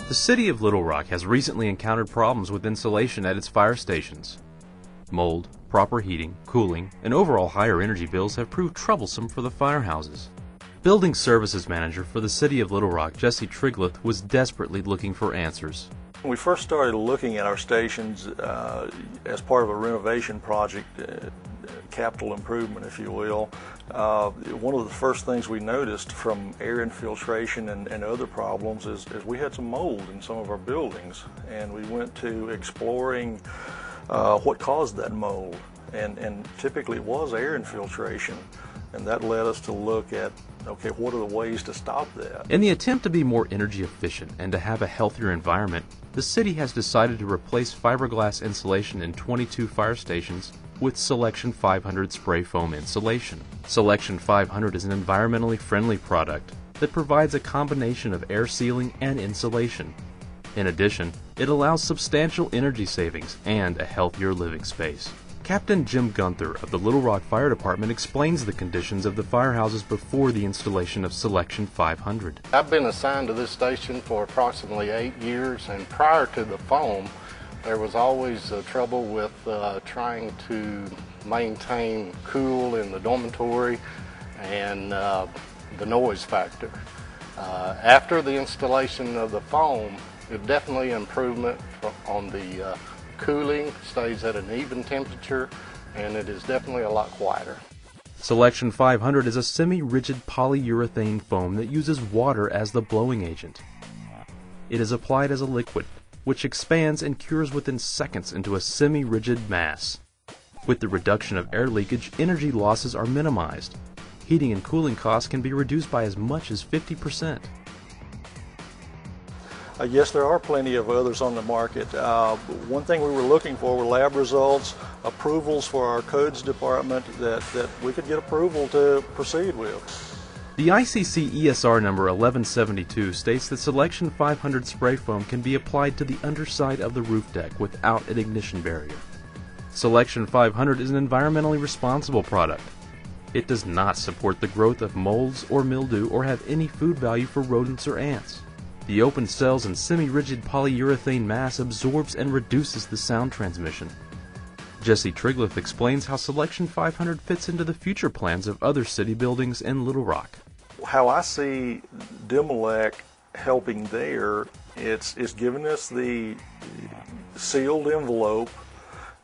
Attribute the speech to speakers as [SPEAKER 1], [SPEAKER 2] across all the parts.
[SPEAKER 1] The city of Little Rock has recently encountered problems with insulation at its fire stations. Mold, proper heating, cooling, and overall higher energy bills have proved troublesome for the firehouses. Building Services Manager for the city of Little Rock, Jesse Trigleth, was desperately looking for answers.
[SPEAKER 2] When we first started looking at our stations as part of a renovation project, capital improvement, if you will, one of the first things we noticed from air infiltration and other problems is we had some mold in some of our buildings, and we went to exploring what caused that mold, and typically it was air infiltration, and that led us to look at, okay, what are the ways to stop that?
[SPEAKER 1] In the attempt to be more energy efficient and to have a healthier environment, the city has decided to replace fiberglass insulation in 22 fire stations with Selection 500 spray foam insulation. Selection 500 is an environmentally friendly product that provides a combination of air sealing and insulation. In addition, it allows substantial energy savings and a healthier living space. Captain Jim Gunther of the Little Rock Fire Department explains the conditions of the firehouses before the installation of Selection 500.
[SPEAKER 3] I've been assigned to this station for approximately 8 years, and prior to the foam, there was always trouble with trying to maintain cool in the dormitory and the noise factor. After the installation of the foam, it's definitely an improvement on the cooling, stays at an even temperature, and it is definitely a lot quieter.
[SPEAKER 1] Selection 500 is a semi-rigid polyurethane foam that uses water as the blowing agent. It is applied as a liquid, which expands and cures within seconds into a semi-rigid mass. With the reduction of air leakage, energy losses are minimized. Heating and cooling costs can be reduced by as much as 50%.
[SPEAKER 2] Yes, there are plenty of others on the market. One thing we were looking for were lab results, approvals for our codes department that we could get approval to proceed with.
[SPEAKER 1] The ICC ESR number 1172 states that Selection 500 spray foam can be applied to the underside of the roof deck without an ignition barrier. Selection 500 is an environmentally responsible product. It does not support the growth of molds or mildew or have any food value for rodents or ants. The open cells and semi-rigid polyurethane mass absorbs and reduces the sound transmission. Jesse Trigleth explains how Selection 500 fits into the future plans of other city buildings in Little Rock.
[SPEAKER 2] How I see Demilec helping there, it's giving us the sealed envelope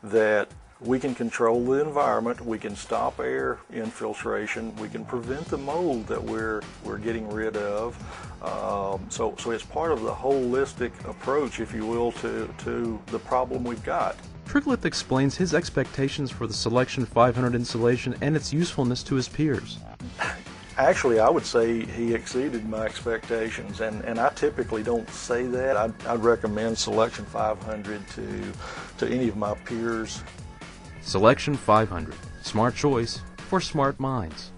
[SPEAKER 2] that we can control the environment, we can stop air infiltration, we can prevent the mold that we're getting rid of. So it's part of the holistic approach, if you will, to the problem we've got.
[SPEAKER 1] Trigleth explains his expectations for the Selection 500 installation and its usefulness to his peers.
[SPEAKER 2] Actually, I would say he exceeded my expectations, and I typically don't say that. I'd recommend Selection 500 to any of my peers.
[SPEAKER 1] Selection 500, smart choice for smart minds.